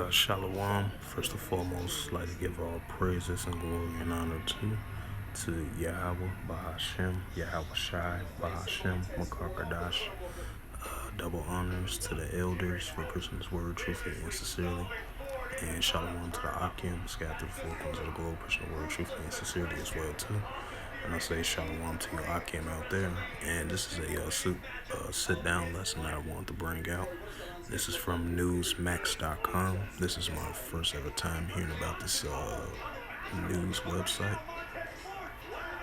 Shalom. First and foremost, like to give all praises and glory and honor to Yahweh, Bahashem, Yahweh Shai, Bahashem, Makarkadash. Double honors to the elders for preaching His word truthfully and sincerely. And shalom to the Akim, scattered to the four corners of the globe, preaching the word truthfully and sincerely as well too. And I say shalom to your Akim out there. And this is a sit-down lesson that I wanted to bring out. This is from newsmax.com. This is my first ever time hearing about this news website.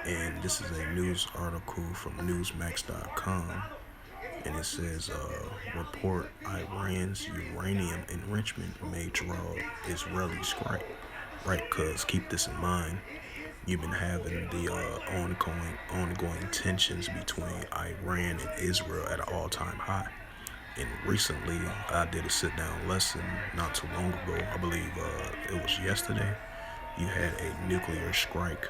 And this is a news article from newsmax.com. And it says, report Iran's uranium enrichment may draw Israeli strike. Right, cuz keep this in mind. You've been having the ongoing tensions between Iran and Israel at an all-time high. And recently, I did a sit-down lesson not too long ago. I believe it was yesterday. You had a nuclear strike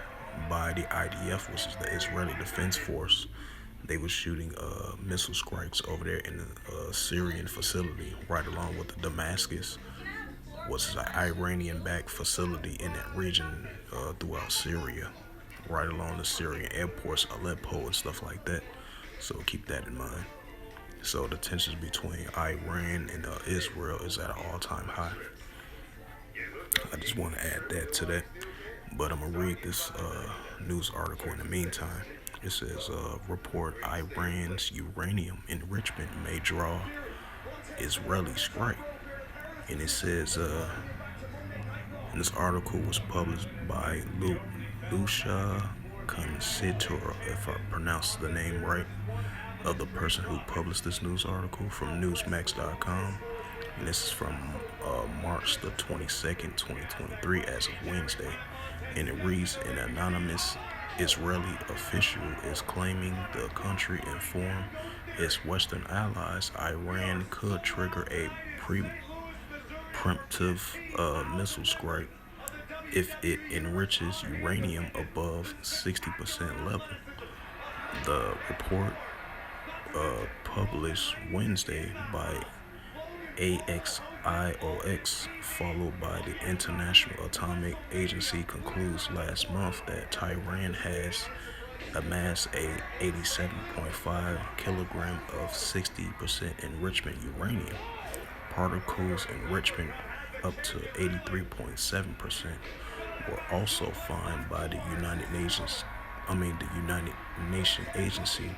by the IDF, which is the Israeli Defense Force. They were shooting missile strikes over there in the Syrian facility, right along with the Damascus, which is an Iranian-backed facility in that region throughout Syria, right along the Syrian airports, Aleppo and stuff like that. So keep that in mind. So the tensions between Iran and Israel is at an all-time high. I just want to add that to that. But I'm going to read this news article in the meantime. It says, report Iran's uranium enrichment may draw Israeli strike. And it says, and this article was published by Lucia Consitor, if I pronounced the name right, of the person who published this news article from newsmax.com. And this is from March the 22nd, 2023, as of Wednesday. And it reads, an anonymous Israeli official is claiming the country informed its Western allies Iran could trigger a preemptive missile strike if it enriches uranium above 60% level. The report published Wednesday by AXIOX, followed by the International Atomic Agency, concludes last month that Tehran has amassed a 87.5 kilogram of 60% enrichment uranium. Particles enrichment up to 83.7% were also found by the United Nations Agency.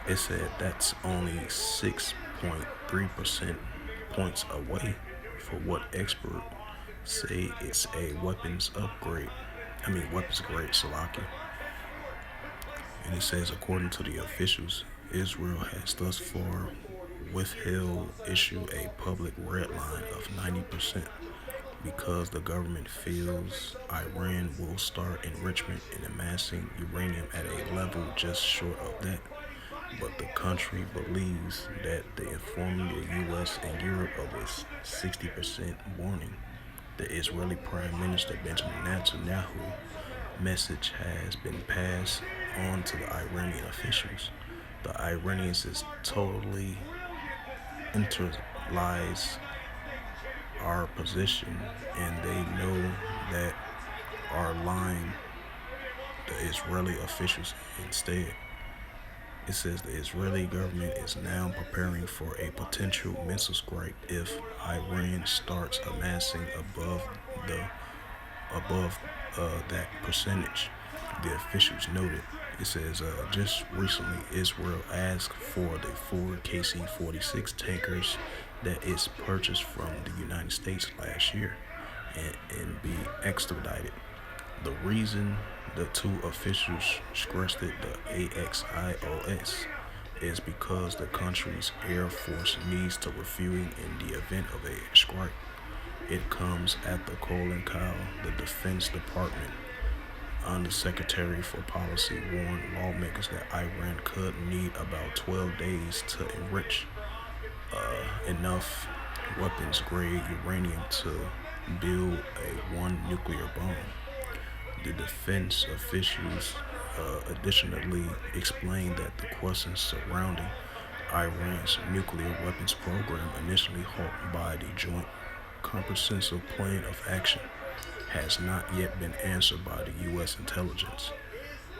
It said that's only 6.3% points away for what experts say it's a weapons grade Salaki. And it says, according to the officials, Israel has thus far withheld issue a public red line of 90% because the government feels Iran will start enrichment and amassing uranium at a level just short of that. But the country believes that the informing the U.S. and Europe of its 60% warning. The Israeli Prime Minister Benjamin Netanyahu message has been passed on to the Iranian officials. The Iranians is totally internalize our position, and they know that are lying the Israeli officials instead. It says the Israeli government is now preparing for a potential missile strike if Iran starts amassing above that percentage, the officials noted. It says just recently Israel asked for the 4 KC-46 tankers that is purchased from the United States last year and be extradited. The reason the two officials stressed the AXIOS is because the country's Air Force needs to refuel in the event of a strike. It comes at the Colin Powell, the Defense Department Undersecretary for Policy, warned lawmakers that Iran could need about 12 days to enrich enough weapons-grade uranium to build one nuclear bomb. The defense officials additionally explained that the questions surrounding Iran's nuclear weapons program, initially halted by the Joint Comprehensive Plan of Action, has not yet been answered by the U.S. intelligence.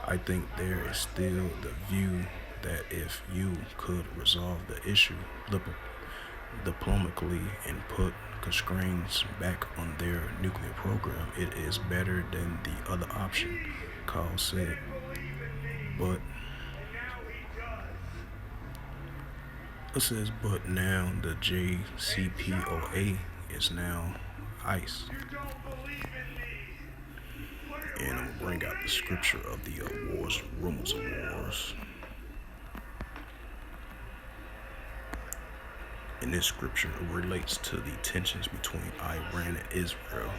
I think there is still the view that if you could resolve the issue diplomatically and put constraints back on their nuclear program, it is better than the other option, Carl said. But but now the JCPOA is now ICE. And I'm gonna bring out the scripture of the wars, rumors of wars. In this scripture, it relates to the tensions between Iran and Israel.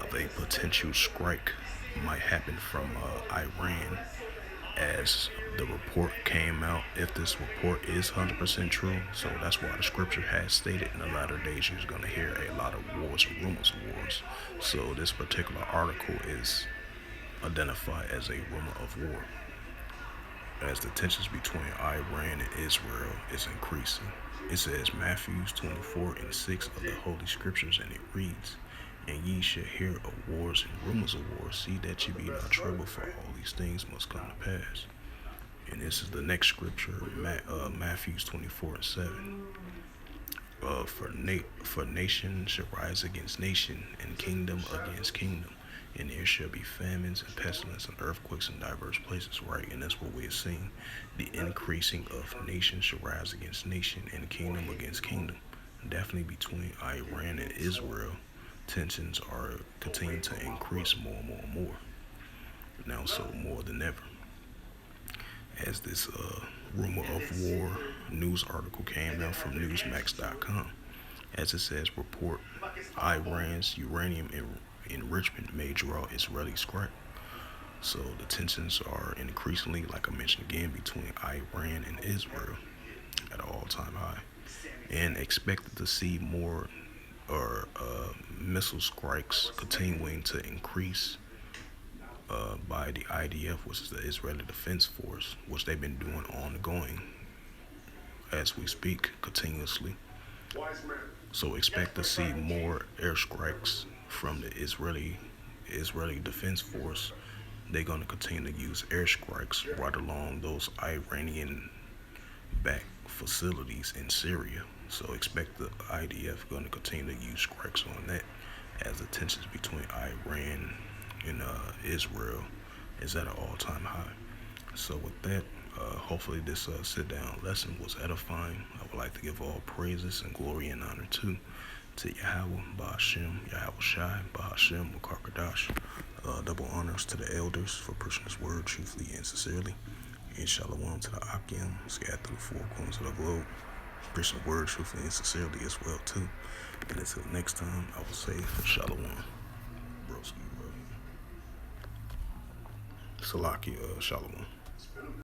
A potential strike might happen from Iran, as the report came out. If this report is 100% true, so that's why the scripture has stated in the latter days you're going to hear a lot of wars and rumors of wars. So this particular article is identified as a rumor of war, as the tensions between Iran and Israel is increasing. It says Matthew 24:6 of the Holy Scriptures, and it reads, "And ye shall hear of wars and rumors of wars. See that ye be not troubled, for all these things must come to pass." And this is the next scripture, Matthew 24:7. For nation shall rise against nation, and kingdom against kingdom. And there shall be famines and pestilence and earthquakes in diverse places, right? And that's what we're seeing. The increasing of nation shall rise against nation and kingdom against kingdom. Definitely between Iran and Israel, tensions are continuing to increase more and more and more. Now, so more than ever. As this rumor of war news article came out from Newsmax.com. As it says, report Iran's uranium enrichment may draw Israeli scrap. So the tensions are increasingly, like I mentioned again, between Iran and Israel at an all-time high, and expected to see more missile strikes continuing to increase by the IDF, which is the Israeli Defense Force, which they've been doing ongoing as we speak continuously. So expect to see more airstrikes from the Israeli Defense Force. They're going to continue to use airstrikes right along those Iranian-backed facilities in Syria. So expect the IDF going to continue to use strikes on that, as the tensions between Iran and Israel is at an all-time high. So with that, hopefully this sit-down lesson was edifying. I would like to give all praises and glory and honor to Yahweh, Ba'ashem, Yahweh Shai, Ba'ashem, Makarkadash. Double honors to the elders for pushing this word truthfully and sincerely. And shalom to the Akim, scattered through the four corners of the globe, pushing the word truthfully and sincerely as well too. And until next time, I will say shalom. Broski, bro. Salaki, shalom.